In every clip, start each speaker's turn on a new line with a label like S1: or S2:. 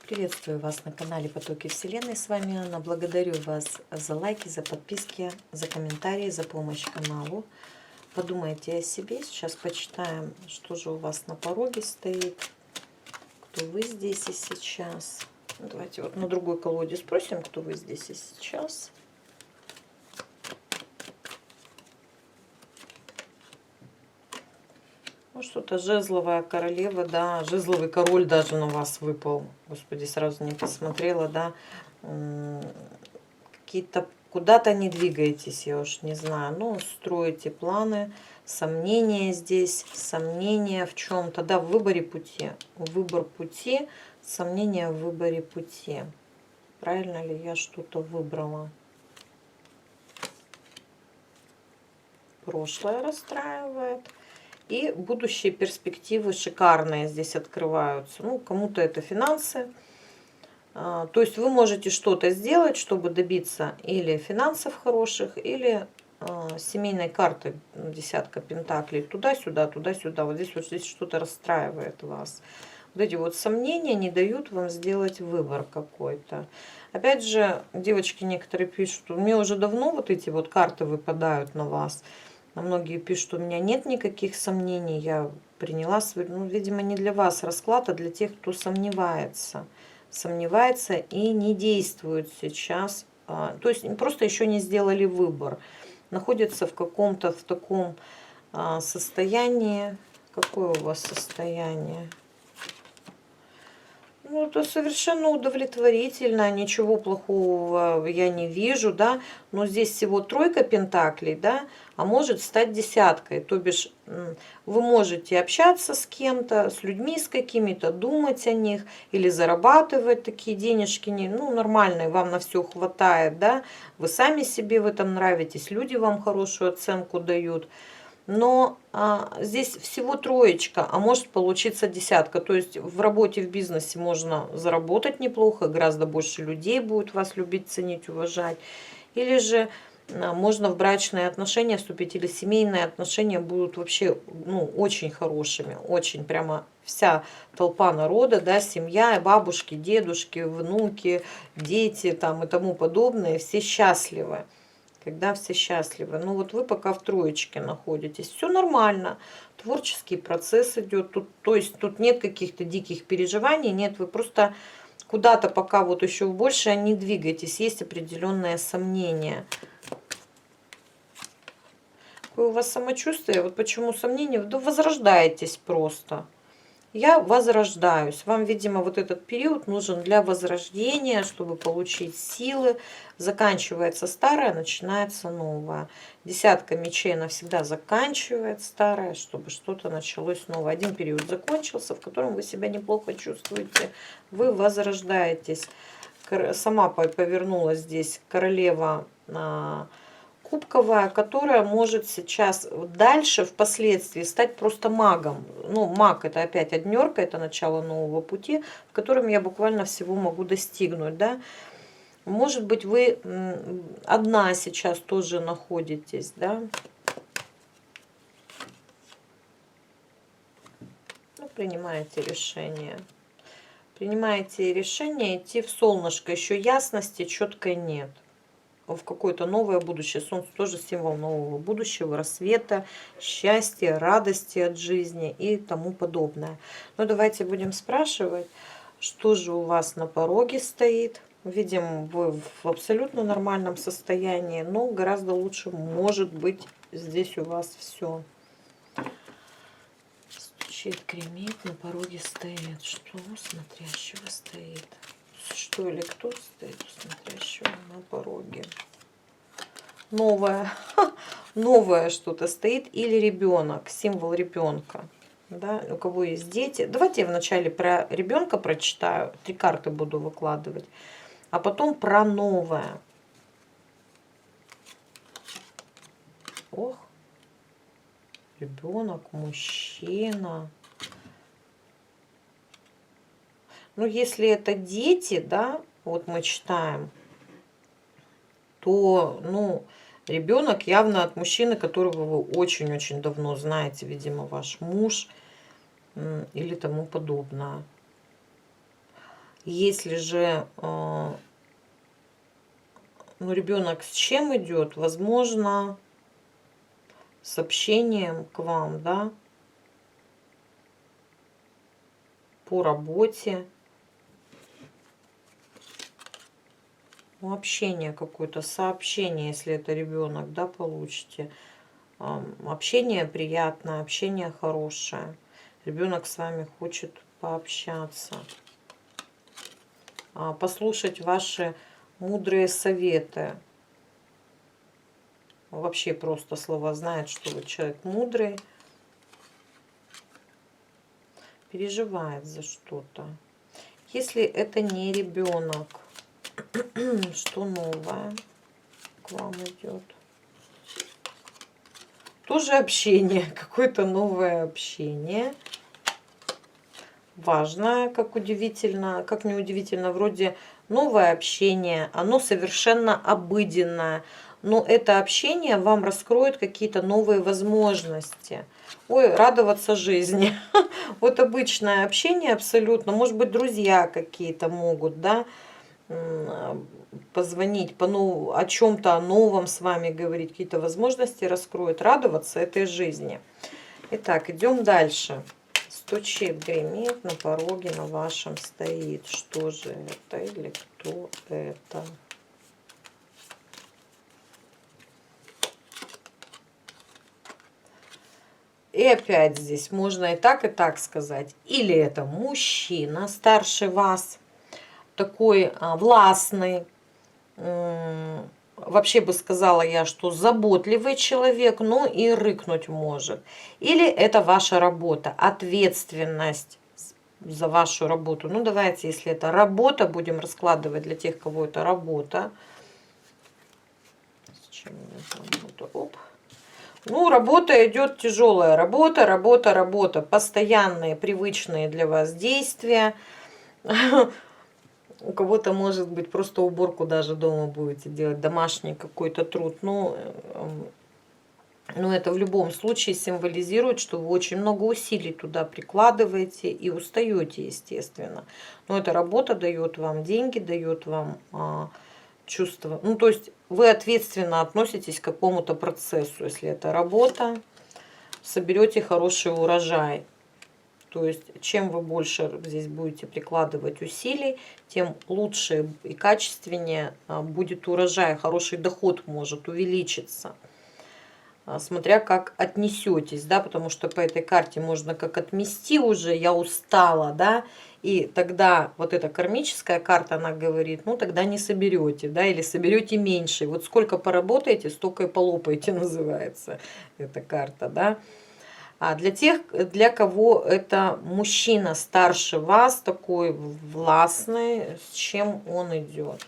S1: Приветствую вас на канале Потоки Вселенной. С вами Анна. Благодарю вас за лайки, за подписки, за комментарии, за помощь каналу. Подумайте о себе. Сейчас почитаем, что же у вас на пороге стоит, кто вы здесь и сейчас. Давайте вот на другой колоде спросим, кто вы здесь и сейчас. Ну, что-то жезловая королева, да, жезловый король даже на вас выпал. Господи, сразу не посмотрела, да. Какие-то куда-то не двигаетесь, я уж не знаю. Ну, строите планы, сомнения здесь, сомнения в чем-то, да, в выборе пути. Выбор пути, сомнения в выборе пути. Правильно ли я что-то выбрала? Прошлое расстраивает. И будущие перспективы шикарные здесь открываются. Ну, кому-то это финансы. То есть вы можете что-то сделать, чтобы добиться или финансов хороших, или семейной карты, десятка пентаклей. Туда-сюда, туда-сюда. Вот здесь что-то расстраивает вас. Вот эти вот сомнения не дают вам сделать выбор какой-то. Опять же, девочки некоторые пишут, что у меня уже давно вот эти вот карты выпадают на вас. А многие пишут, что у меня нет никаких сомнений, я приняла свой, ну, видимо, не для вас расклад, а для тех, кто сомневается. Сомневается и не действует сейчас. То есть просто еще не сделали выбор. Находится в каком-то в таком состоянии. Какое у вас состояние? Ну, это совершенно удовлетворительно, ничего плохого я не вижу, да, но здесь всего тройка пентаклей, да, а может стать десяткой, то бишь вы можете общаться с кем-то, с людьми с какими-то, думать о них или зарабатывать такие денежки, ну, нормальные, вам на все хватает, да, вы сами себе в этом нравитесь, люди вам хорошую оценку дают. Но здесь всего троечка, а может получиться десятка. То есть в работе, в бизнесе можно заработать неплохо, гораздо больше людей будет вас любить, ценить, уважать. Или же можно в брачные отношения вступить, или семейные отношения будут вообще, ну, очень хорошими. Очень прямо вся толпа народа, да, семья, бабушки, дедушки, внуки, дети там и тому подобное, все счастливы. Когда все счастливы. Ну вот вы пока в троечке находитесь. Все нормально. Творческий процесс идет. То есть тут нет каких-то диких переживаний. Нет, вы просто куда-то пока вот еще больше не двигаетесь. Есть определенное сомнение. Какое у вас самочувствие? Вот почему сомнение? Вы возрождаетесь просто. Я возрождаюсь. Вам, видимо, вот этот период нужен для возрождения, чтобы получить силы. Заканчивается старое, начинается новое. Десятка мечей навсегда заканчивает старое, чтобы что-то началось новое. Один период закончился, в котором вы себя неплохо чувствуете. Вы возрождаетесь. Сама повернулась здесь королева кубковая, которая может сейчас дальше, впоследствии, стать просто магом. Ну, маг — это опять однерка, это начало нового пути, в котором я буквально всего могу достигнуть, да. Может быть, вы одна сейчас тоже находитесь, да. Ну, принимаете решение. Принимаете решение идти в солнышко. Еще ясности четкой нет. В какое-то новое будущее. Солнце тоже символ нового будущего, рассвета, счастья, радости от жизни и тому подобное. Но давайте будем спрашивать, что же у вас на пороге стоит. Видим, вы в абсолютно нормальном состоянии, но гораздо лучше может быть здесь у вас все. Стучит, гремит, на пороге стоит. Что у смотрящего стоит? Что или кто стоит у смотрящего на пороге? Новое, новое что-то стоит, или ребенок, символ ребенка. Да, у кого есть дети. Давайте я вначале про ребенка прочитаю, 3 карты буду выкладывать, а потом про новое. Ох, ребенок, мужчина. Ну, если это дети, да, вот мы читаем, то, ну, ребенок явно от мужчины, которого вы очень-очень давно знаете, видимо, ваш муж или тому подобное. Если же ну, ребенок с чем идет, возможно, с общением к вам, да, по работе. Ну, общение какое-то, сообщение, если это ребенок, да, получите. Общение приятное, общение хорошее. Ребенок с вами хочет пообщаться, послушать ваши мудрые советы. Вообще просто слово знает, что вы человек мудрый, переживает за что-то. Если это не ребенок, что новое к вам идет? Тоже общение, какое-то новое общение. Важное, как удивительно, как неудивительно, вроде новое общение, оно совершенно обыденное. Но это общение вам раскроет какие-то новые возможности. Ой, радоваться жизни. Вот обычное общение абсолютно. Может быть, друзья какие-то могут, да, позвонить, о чем-то новом с вами говорить, какие-то возможности раскроет, радоваться этой жизни. Итак, идем дальше. Стучит, гремит, на пороге на вашем стоит. Что же это или кто это? И опять здесь можно и так сказать. Или это мужчина старше вас, такой властный, вообще бы сказала я, что заботливый человек, но и рыкнуть может. Или это ваша работа, ответственность за вашу работу. Ну, давайте, если это работа, будем раскладывать для тех, кого это работа. Оп. Ну, работа идет тяжелая. Работа. Постоянные, привычные для вас действия. У кого-то, может быть, просто уборку даже дома будете делать, домашний какой-то труд. Но это в любом случае символизирует, что вы очень много усилий туда прикладываете и устаете, естественно. Но эта работа дает вам деньги, дает вам чувство. Ну, то есть вы ответственно относитесь к какому-то процессу. Если это работа, соберете хороший урожай. То есть, чем вы больше здесь будете прикладывать усилий, тем лучше и качественнее будет урожай, хороший доход может увеличиться. Смотря как отнесетесь, да, потому что по этой карте можно как отмести уже, я устала, да, и тогда вот эта кармическая карта, она говорит, ну тогда не соберете, да, или соберете меньше. Вот сколько поработаете, столько и полопаете, называется эта карта, да. А для тех, для кого это мужчина старше вас, такой властный, с чем он идет?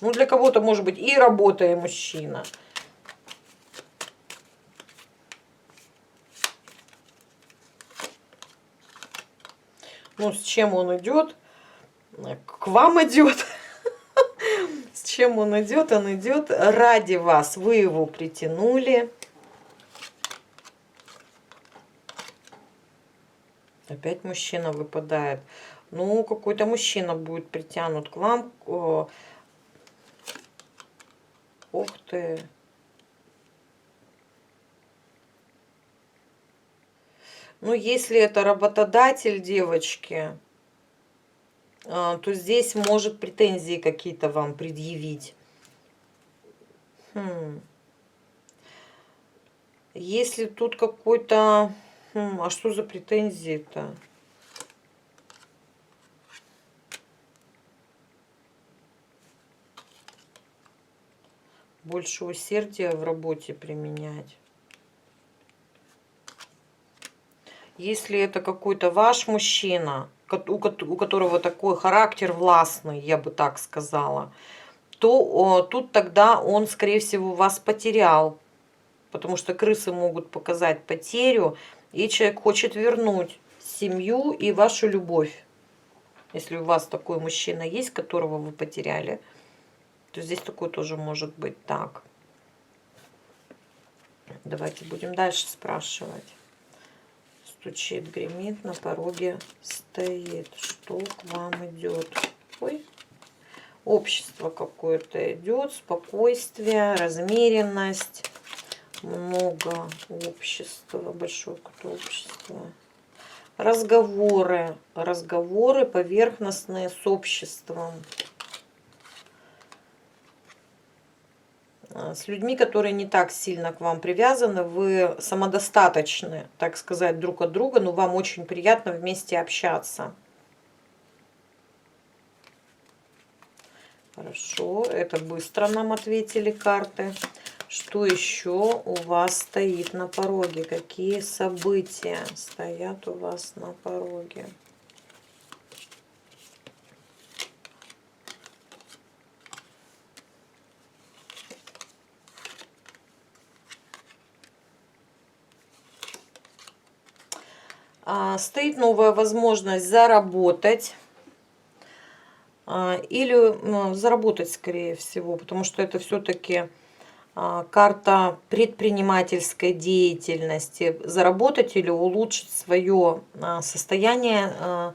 S1: Ну, для кого-то может быть и работа, и мужчина. Ну, с чем он идет? К вам идет. С чем он идет? Он идет ради вас. Вы его притянули. Опять мужчина выпадает. Ну, какой-то мужчина будет притянут к вам. Ух ты. Ну, если это работодатель девочки, то здесь может претензии какие-то вам предъявить. Если тут какой-то... а что за претензии-то? Больше усердия в работе применять. Если это какой-то ваш мужчина, у которого такой характер властный, я бы так сказала, то тут тогда он, скорее всего, вас потерял. Потому что крысы могут показать потерю, и человек хочет вернуть семью и вашу любовь. Если у вас такой мужчина есть, которого вы потеряли, то здесь такое тоже может быть так. Давайте будем дальше спрашивать. стучит, гремит, на пороге стоит. Что к вам идет? Ой. Общество какое-то идет, спокойствие, размеренность, много общества, большое какое-то общество. Разговоры, разговоры поверхностные с обществом. С людьми, которые не так сильно к вам привязаны, вы самодостаточны, так сказать, друг от друга, но вам очень приятно вместе общаться. Хорошо, это быстро нам ответили карты. Что еще у вас стоит на пороге? Какие события стоят у вас на пороге? Стоит новая возможность заработать. Или заработать, скорее всего, потому что это все-таки карта предпринимательской деятельности. Заработать или улучшить свое состояние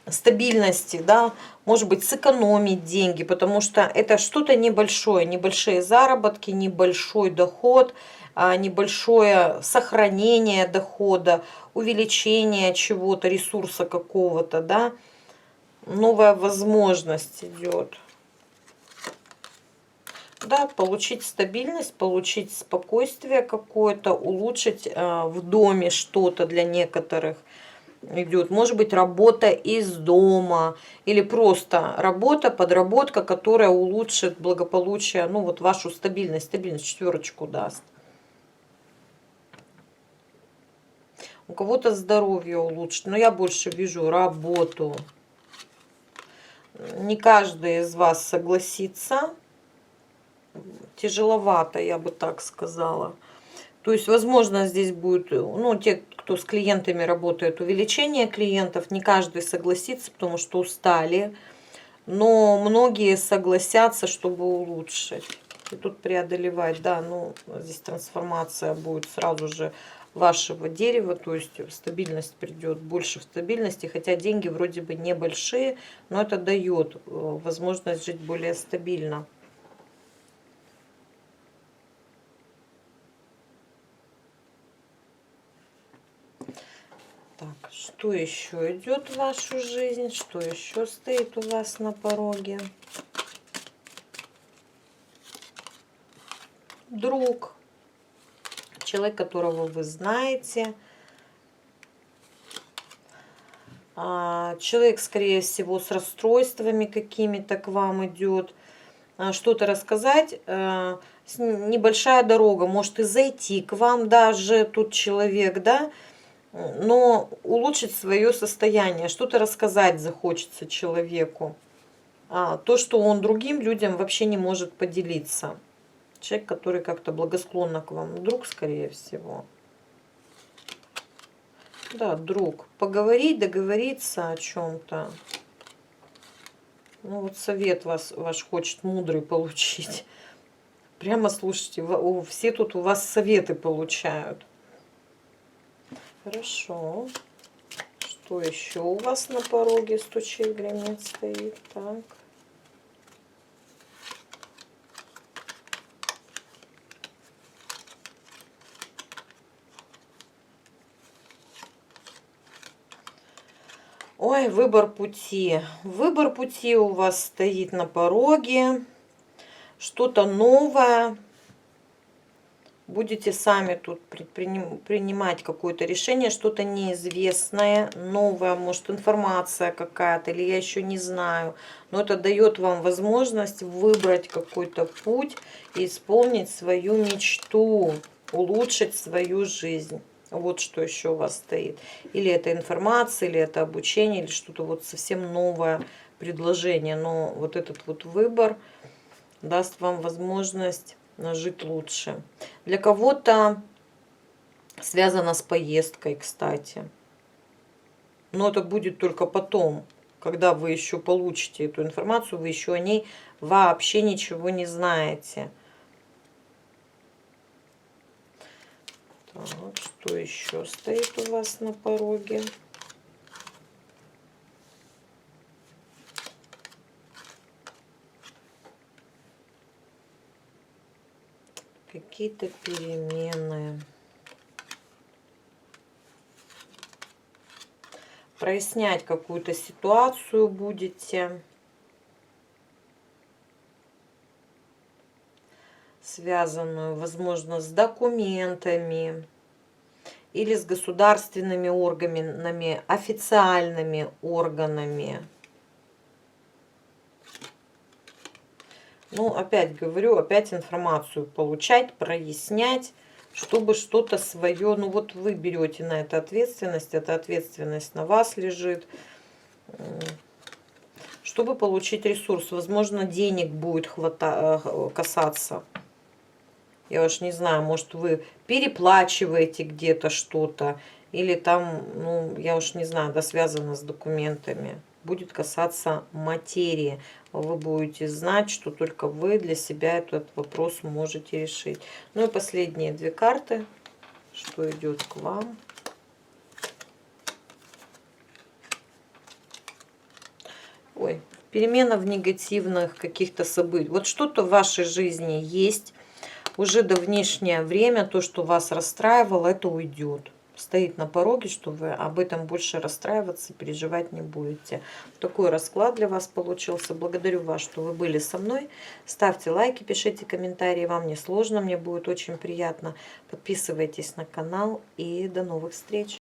S1: стабильности, да, может быть, сэкономить деньги, потому что это что-то небольшое, небольшие заработки, небольшой доход, небольшое сохранение дохода, увеличение чего-то, ресурса какого-то, да. Новая возможность идет. Да, получить стабильность, получить спокойствие какое-то, улучшить в доме что-то для некоторых идет. Может быть, работа из дома или просто работа, подработка, которая улучшит благополучие, ну вот вашу стабильность, четверочку даст. У кого-то здоровье улучшит, но я больше вижу работу. Не каждый из вас согласится. Тяжеловато, я бы так сказала. То есть, возможно, здесь будет, ну, те, кто с клиентами работает, увеличение клиентов. Не каждый согласится, потому что устали. Но многие согласятся, чтобы улучшить. И тут преодолевать, да, ну, здесь трансформация будет сразу же вашего дерева, то есть стабильность придет, больше в стабильности, хотя деньги вроде бы небольшие, но это дает возможность жить более стабильно. Так, что еще идет в вашу жизнь, что еще стоит у вас на пороге? Друг, человек, которого вы знаете. Человек, скорее всего, с расстройствами какими-то к вам идет. Что-то рассказать. Небольшая дорога, может и зайти к вам даже тут человек, да, но улучшить свое состояние, что-то рассказать захочется человеку. То, что он другим людям вообще не может поделиться. Человек, который как-то благосклонно к вам, друг, скорее всего. Да, друг. Поговорить, договориться о чем-то. Ну вот совет ваш хочет мудрый получить. Прямо слушайте, все тут у вас советы получают. Хорошо. Что еще у вас на пороге стучит, гремит, стоит? Так. Ой, выбор пути. Выбор пути у вас стоит на пороге. Что-то новое. Будете сами тут принимать какое-то решение, что-то неизвестное, новое, может информация какая-то, или я еще не знаю. Но это дает вам возможность выбрать какой-то путь и исполнить свою мечту, улучшить свою жизнь. Вот что еще у вас стоит. Или это информация, или это обучение, или что-то вот совсем новое предложение. Но вот этот вот выбор даст вам возможность жить лучше. Для кого-то связано с поездкой, кстати. Но это будет только потом, когда вы еще получите эту информацию, вы еще о ней вообще ничего не знаете. Так, Что еще стоит у вас на пороге? Какие-то перемены. Прояснять какую-то ситуацию будете. Связанную, возможно, с документами или с государственными органами, официальными органами. Ну, опять говорю, опять информацию получать, прояснять, чтобы что-то свое, ну вот вы берете на это ответственность на вас лежит, чтобы получить ресурс. Возможно, денег будет касаться. Я уж не знаю, может, вы переплачиваете где-то что-то, или там, ну, я уж не знаю, да, связано с документами. Будет касаться материи. Вы будете знать, что только вы для себя этот вопрос можете решить. Ну и последние две карты, что идет к вам. Ой, перемена в негативных каких-то событиях. Вот что-то в вашей жизни есть. Уже давнишнее время то, что вас расстраивало, это уйдет. Стоит на пороге, что вы об этом больше расстраиваться, переживать не будете. Такой расклад для вас получился. Благодарю вас, что вы были со мной. Ставьте лайки, пишите комментарии. Вам не сложно, мне будет очень приятно. Подписывайтесь на канал и до новых встреч.